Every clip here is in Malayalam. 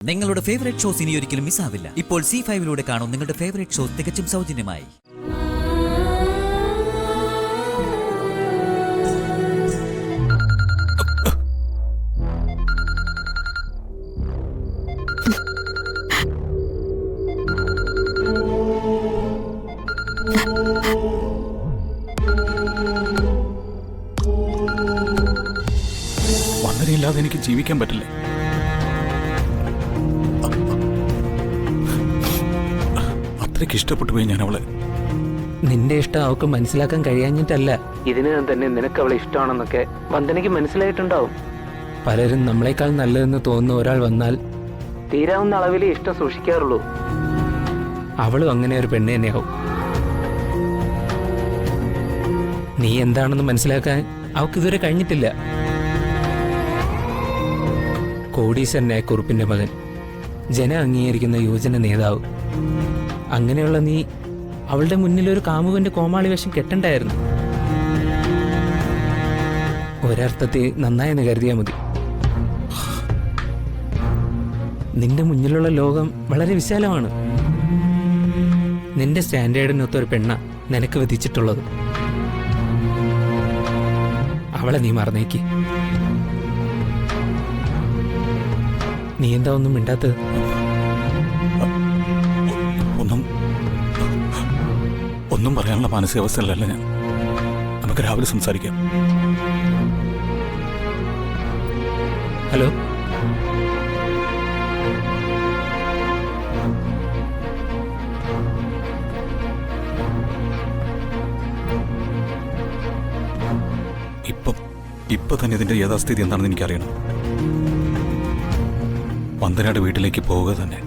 നിങ്ങളുടെ ഫേവറേറ്റ് ഷോസ് ഇനി ഒരിക്കലും മിസ്സാവില്ല. ഇപ്പോൾ C5 കാണും നിങ്ങളുടെ ഫേവറേറ്റ് ഷോസ് തികച്ചും സൗജന്യമായി. വന്ദനയില്ലാതെ എനിക്ക് ജീവിക്കാൻ പറ്റില്ല. അത്രയ്ക്ക് ഇഷ്ടപ്പെട്ടു പോയി ഞാൻ അവളെ. നിന്റെ ഇഷ്ടം അവൾക്ക് മനസ്സിലാക്കാൻ കഴിയാഞ്ഞിട്ടല്ല, ഇതിനകം തന്നെ നിനക്ക് അവളെ ഇഷ്ടമാണെന്നൊക്കെ വന്ദനയ്ക്ക് മനസ്സിലായിട്ടുണ്ടാവും. പലരും നമ്മളെക്കാൾ നല്ലതെന്ന് തോന്നുന്ന ഒരാൾ വന്നാൽ തീരാവുന്ന അളവിലേ ഇഷ്ടം സൂക്ഷിക്കാറുള്ളൂ. അവളും അങ്ങനെ ഒരു പെണ്ണ് തന്നെയാവും. നീ എന്താണെന്ന് മനസ്സിലാക്കാൻ അവൾക്ക് ഇതുവരെ കഴിഞ്ഞിട്ടില്ല. കോടീശ്വരനായ കുറുപ്പിന്റെ മകൻ, ജനം അംഗീകരിക്കുന്ന യുവജന നേതാവ്, അങ്ങനെയുള്ള നീ അവളുടെ മുന്നിൽ ഒരു കാമുകന്റെ കോമാളി വേഷം കെട്ടണ്ടായിരുന്നു. ഒരർത്ഥത്തിൽ നന്നായെന്ന് കരുതിയാൽ മതി. നിന്റെ മുന്നിലുള്ള ലോകം വളരെ വിശാലമാണ്. നിന്റെ സ്റ്റാൻഡേർഡിനൊത്തൊരു പെണ്ണ നിനക്ക് വിധിച്ചിട്ടുള്ളത്. അവളെ നീ മറന്നേക്ക്. നീ എന്താ ഒന്നും മിണ്ടാത്തത്? ഒന്നും പറയാനുള്ള മാനസികാവസ്ഥയിലല്ല ഞാൻ. നമുക്ക് രാവിലെ സംസാരിക്കാം. ഹലോ, ഇപ്പൊ തന്നെ ഇതിന്റെ യഥാസ്ഥിതി എന്താണെന്ന് എനിക്കറിയണം. വന്ദനയുടെ വീട്ടിലേക്ക് പോവുക തന്നെ.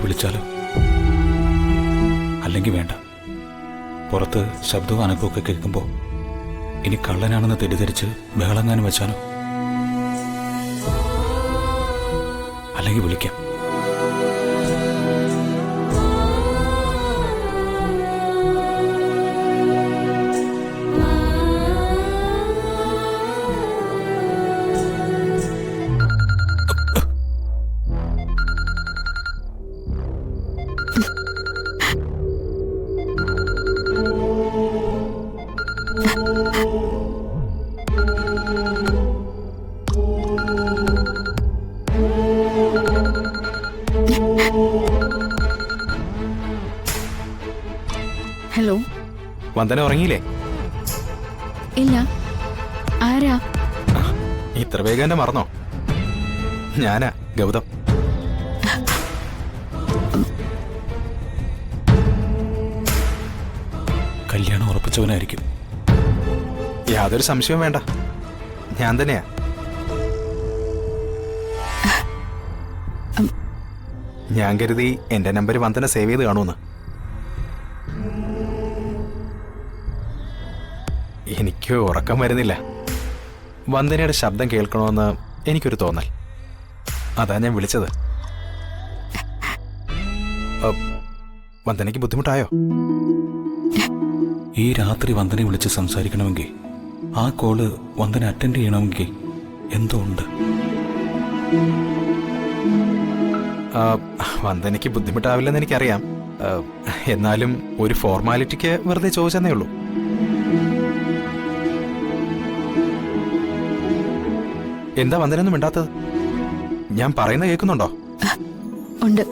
വിളിച്ചാലോ? അല്ലെങ്കിൽ വേണ്ട. പുറത്ത് ശബ്ദവും അനക്കമൊക്കെ കേൾക്കുമ്പോൾ ഇനി കള്ളനാണെന്ന് തെറ്റിദ്ധരിച്ച് ബഹളങ്ങാനും വെച്ചാലോ? അല്ലെങ്കിൽ വിളിക്കാം. ഹലോ, വന്ദന ഉറങ്ങിയില്ലേ? ഇല്ല. ആരാ? ഇത്ര വേഗം എന്നെ മറന്നോ? ഞാനാ ഗൗതം. കല്യാണം ഉറപ്പിച്ചവനായിരിക്കും. യാതൊരു സംശയവും വേണ്ട, ഞാൻ തന്നെയാ. ഞാൻ കരുതി എന്റെ നമ്പർ വന്ദന സേവ് ചെയ്ത് കാണുമെന്ന്. എനിക്ക് ഉറക്കം വരുന്നില്ല. വന്ദനയുടെ ശബ്ദം കേൾക്കണമെന്ന് എനിക്കൊരു തോന്നൽ. അതാ ഞാൻ വിളിച്ചത്. വന്ദനയ്ക്ക് ബുദ്ധിമുട്ടായോ? ഈ രാത്രി വന്ദനെ വിളിച്ച് സംസാരിക്കണമെങ്കിൽ, ആ കോള് വന്ദന അറ്റൻഡ് ചെയ്യണമെങ്കിൽ എന്തോ ഉണ്ട്. വന്ദനയ്ക്ക് ബുദ്ധിമുട്ടാവില്ലെന്ന് എനിക്കറിയാം. എന്നാലും ഒരു ഫോർമാലിറ്റിക്ക് വെറുതെ ചോദിച്ചെന്നേ ഉള്ളൂ. എന്താ വന്ദനൊന്നും മിണ്ടാത്തത്? ഞാൻ പറയുന്ന കേൾക്കുന്നുണ്ടോ? ഉണ്ട്.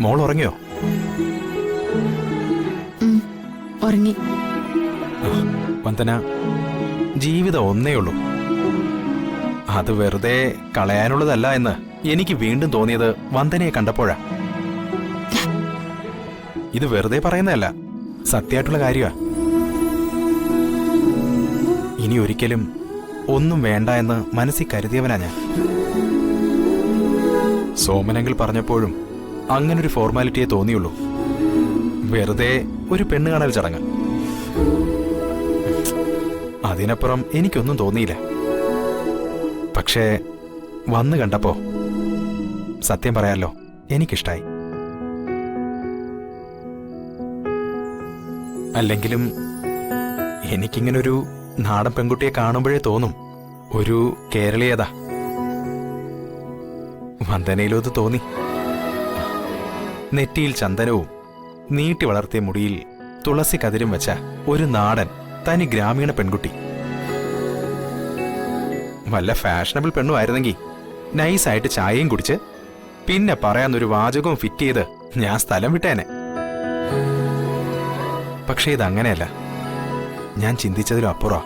മോൾ ഉറങ്ങിയോ? ഉറങ്ങി. വന്ദന, ജീവിതം ഒന്നേ ഉള്ളൂ. അത് വെറുതെ കളയാനുള്ളതല്ല എന്ന് എനിക്ക് വീണ്ടും തോന്നിയത് വന്ദനയെ കണ്ടപ്പോഴാ. ഇത് വെറുതെ പറയുന്നതല്ല, സത്യമായിട്ടുള്ള കാര്യമാ. ഇനി ഒരിക്കലും ഒന്നും വേണ്ട എന്ന് മനസ്സിൽ കരുതിയവനാ ഞാൻ. സോമനങ്ങൾ പറഞ്ഞപ്പോഴും അങ്ങനൊരു ഫോർമാലിറ്റിയെ തോന്നിയുള്ളൂ. വെറുതെ ഒരു പെണ്ണ് കാണൽ ചടങ്ങ്. അതിനപ്പുറം എനിക്കൊന്നും തോന്നിയില്ല. പക്ഷേ വന്നു കണ്ടപ്പോ സത്യം പറയാലോ, എനിക്കിഷ്ടായി. അല്ലെങ്കിലും എനിക്കിങ്ങനൊരു നാടൻ പെൺകുട്ടിയെ കാണുമ്പോഴേ തോന്നും ഒരു കേരളീയത. വന്ദനയിലും അത് തോന്നി. നെറ്റിയിൽ ചന്ദനവും നീട്ടി വളർത്തിയ മുടിയിൽ തുളസി കതിരും വെച്ച ഒരു നാടൻ തനി ഗ്രാമീണ പെൺകുട്ടി. വല്ല ഫാഷനബിൾ പെണ്ണുമായിരുന്നെങ്കിൽ നൈസായിട്ട് ചായയും കുടിച്ച് പിന്നെ പറയാന്നൊരു വാചകവും ഫിറ്റ് ചെയ്ത് ഞാൻ സ്ഥലം വിട്ടേനെ. പക്ഷേ ഇതങ്ങനെയല്ല. ഞാൻ ചിന്തിച്ചതിലും അപ്പുറം.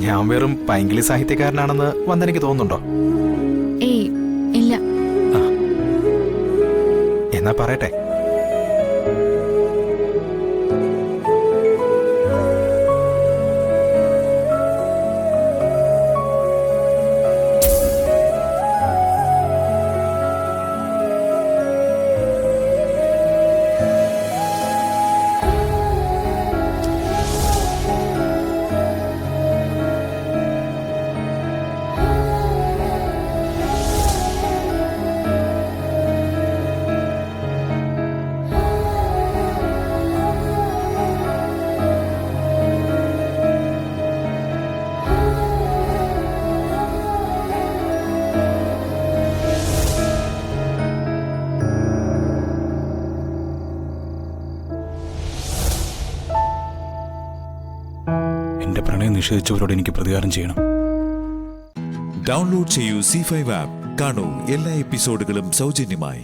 ഞാൻ വെറും പൈങ്കിളി സാഹിത്യകാരനാണെന്ന് വന്ദനയ്ക്ക് തോന്നുന്നുണ്ടോ? ഏയ് ഇല്ല. എന്നാ പറയട്ടെ. എന്റെ പ്രണയം നിഷേധിച്ചവരോട് എനിക്ക് പ്രതികാരം ചെയ്യണം. ഡൗൺലോഡ് ചെയ്യൂ C5 ആപ്പ്. കാണൂ എല്ലാ എപ്പിസോഡുകളും സൗജന്യമായി.